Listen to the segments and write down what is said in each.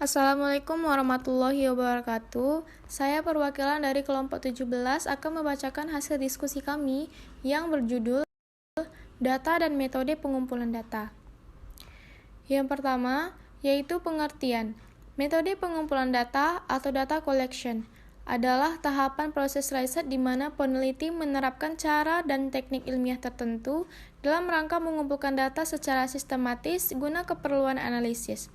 Assalamualaikum warahmatullahi wabarakatuh. Saya perwakilan dari kelompok 17 akan membacakan hasil diskusi kami yang berjudul Data dan Metode Pengumpulan Data. Yang pertama, yaitu pengertian. Metode pengumpulan data atau data collection adalah tahapan proses riset di mana peneliti menerapkan cara dan teknik ilmiah tertentu dalam rangka mengumpulkan data secara sistematis guna keperluan analisis.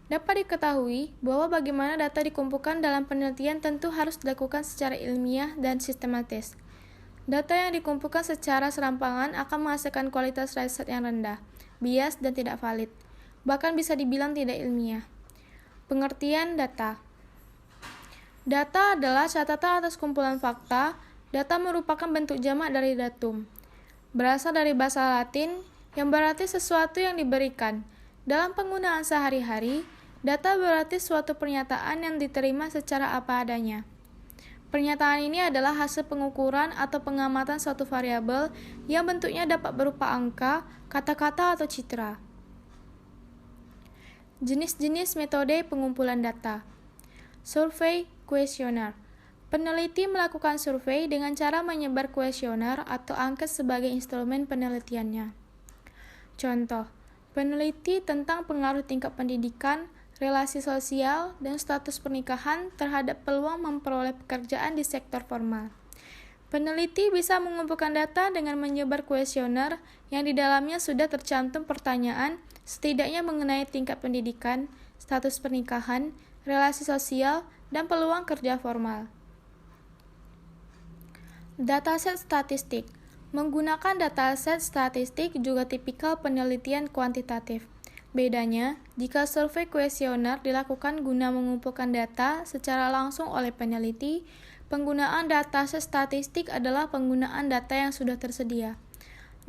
Dapat diketahui bahwa bagaimana data dikumpulkan dalam penelitian tentu harus dilakukan secara ilmiah dan sistematis. Data yang dikumpulkan secara serampangan akan menghasilkan kualitas riset yang rendah, bias dan tidak valid, bahkan bisa dibilang tidak ilmiah. Pengertian data. Data adalah catatan atas kumpulan fakta. Data merupakan bentuk jamak dari datum. Berasal dari bahasa Latin yang berarti sesuatu yang diberikan. Dalam penggunaan sehari-hari, data berarti suatu pernyataan yang diterima secara apa adanya. Pernyataan ini adalah hasil pengukuran atau pengamatan suatu variabel yang bentuknya dapat berupa angka, kata-kata, atau citra. Jenis-jenis metode pengumpulan data. Survei kuesioner. Peneliti melakukan survei dengan cara menyebar kuesioner atau angket sebagai instrumen penelitiannya. Contoh, peneliti tentang pengaruh tingkat pendidikan, relasi sosial, dan status pernikahan terhadap peluang memperoleh pekerjaan di sektor formal. Peneliti bisa mengumpulkan data dengan menyebar kuesioner yang di dalamnya sudah tercantum pertanyaan setidaknya mengenai tingkat pendidikan, status pernikahan, relasi sosial, dan peluang kerja formal. Dataset statistik. Menggunakan dataset statistik juga tipikal penelitian kuantitatif. Bedanya, jika survei kuesioner dilakukan guna mengumpulkan data secara langsung oleh peneliti, penggunaan dataset statistik adalah penggunaan data yang sudah tersedia.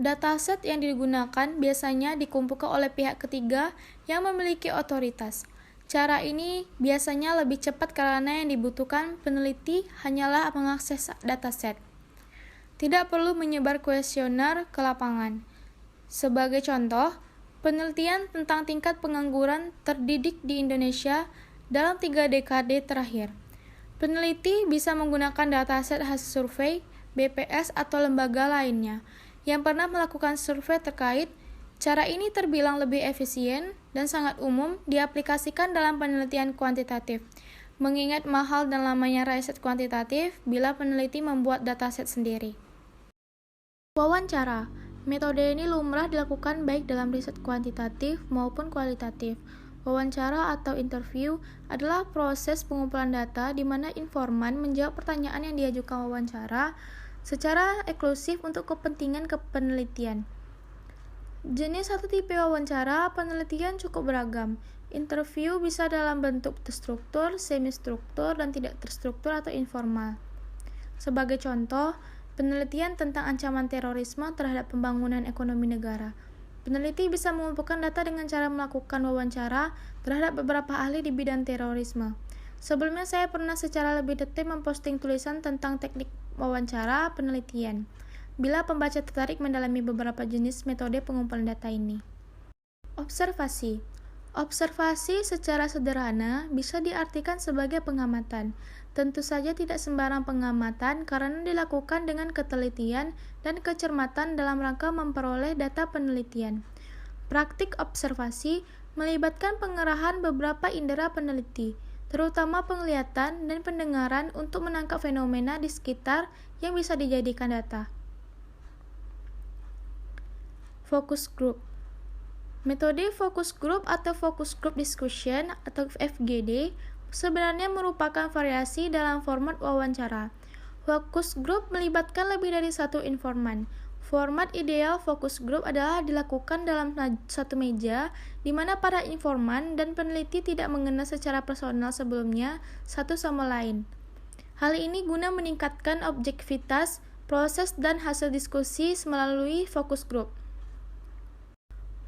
Dataset yang digunakan biasanya dikumpulkan oleh pihak ketiga yang memiliki otoritas. Cara ini biasanya lebih cepat karena yang dibutuhkan peneliti hanyalah mengakses dataset. Tidak perlu menyebar kuesioner ke lapangan. Sebagai contoh, penelitian tentang tingkat pengangguran terdidik di Indonesia dalam 3 dekade terakhir. Peneliti bisa menggunakan dataset hasil survei, BPS, atau lembaga lainnya yang pernah melakukan survei terkait. Cara ini terbilang lebih efisien dan sangat umum diaplikasikan dalam penelitian kuantitatif, mengingat mahal dan lamanya riset kuantitatif bila peneliti membuat dataset sendiri. Wawancara. Metode ini lumrah dilakukan baik dalam riset kuantitatif maupun kualitatif. Wawancara atau interview adalah proses pengumpulan data di mana informan menjawab pertanyaan yang diajukan wawancara secara eksklusif untuk kepentingan penelitian. Jenis atau tipe wawancara penelitian cukup beragam. Interview bisa dalam bentuk terstruktur, semi-struktur, dan tidak terstruktur atau informal. Sebagai contoh, penelitian tentang ancaman terorisme terhadap pembangunan ekonomi negara. Peneliti bisa mengumpulkan data dengan cara melakukan wawancara terhadap beberapa ahli di bidang terorisme. Sebelumnya saya pernah secara lebih detail memposting tulisan tentang teknik wawancara penelitian. Bila pembaca tertarik mendalami beberapa jenis metode pengumpulan data ini. Observasi. Observasi secara sederhana bisa diartikan sebagai pengamatan. Tentu saja tidak sembarang pengamatan karena dilakukan dengan ketelitian dan kecermatan dalam rangka memperoleh data penelitian. Praktik observasi melibatkan pengerahan beberapa indera peneliti, terutama penglihatan dan pendengaran untuk menangkap fenomena di sekitar yang bisa dijadikan data. Focus group. Metode focus group atau focus group discussion atau FGD sebenarnya merupakan variasi dalam format wawancara. Focus group melibatkan lebih dari satu informan. Format ideal focus group adalah dilakukan dalam satu meja di mana para informan dan peneliti tidak mengenal secara personal sebelumnya satu sama lain. Hal ini guna meningkatkan objektivitas proses dan hasil diskusi melalui focus group.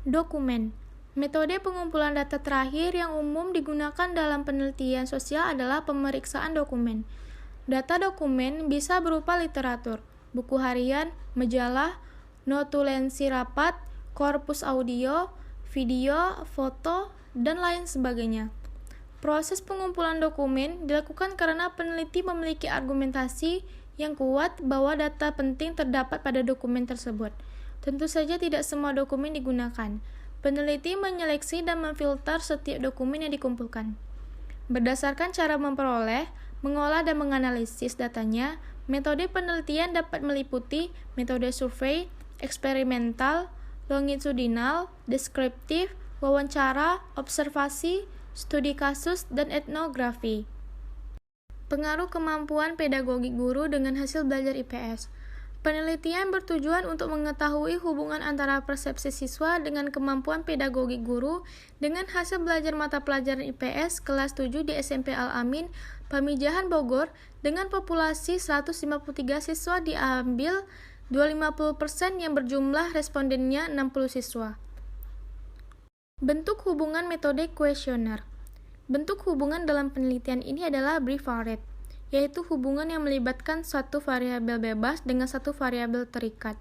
Dokumen. Metode pengumpulan data terakhir yang umum digunakan dalam penelitian sosial adalah pemeriksaan dokumen. Data dokumen bisa berupa literatur, buku harian, majalah, notulensi rapat, korpus audio, video, foto, dan lain sebagainya. Proses pengumpulan dokumen dilakukan karena peneliti memiliki argumentasi yang kuat bahwa data penting terdapat pada dokumen tersebut. Tentu saja tidak semua dokumen digunakan. Peneliti menyeleksi dan memfilter setiap dokumen yang dikumpulkan. Berdasarkan cara memperoleh, mengolah dan menganalisis datanya, metode penelitian dapat meliputi metode survei, eksperimental, longitudinal, deskriptif, wawancara, observasi, studi kasus, dan etnografi. Pengaruh kemampuan pedagogik guru dengan hasil belajar IPS. Penelitian bertujuan untuk mengetahui hubungan antara persepsi siswa dengan kemampuan pedagogik guru dengan hasil belajar mata pelajaran IPS kelas 7 di SMP Al-Amin, Pamijahan, Bogor, dengan populasi 153 siswa diambil 250% yang berjumlah respondennya 60 siswa. Bentuk hubungan metode kuesioner. Bentuk hubungan dalam penelitian ini adalah bivariate, yaitu hubungan yang melibatkan satu variabel bebas dengan satu variabel terikat.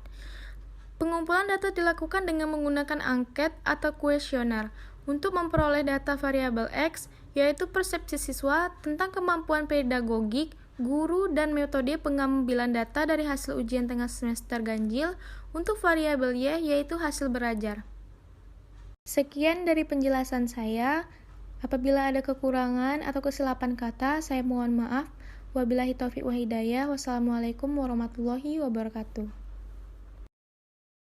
Pengumpulan data dilakukan dengan menggunakan angket atau kuesioner untuk memperoleh data variabel X, yaitu persepsi siswa tentang kemampuan pedagogik guru dan metode pengambilan data dari hasil ujian tengah semester ganjil untuk variabel Y, yaitu hasil belajar. Sekian dari penjelasan saya. Apabila ada kekurangan atau kesilapan kata, saya mohon maaf. Wabillahi taufiq wa hidayah. Wassalamualaikum warahmatullahi wabarakatuh.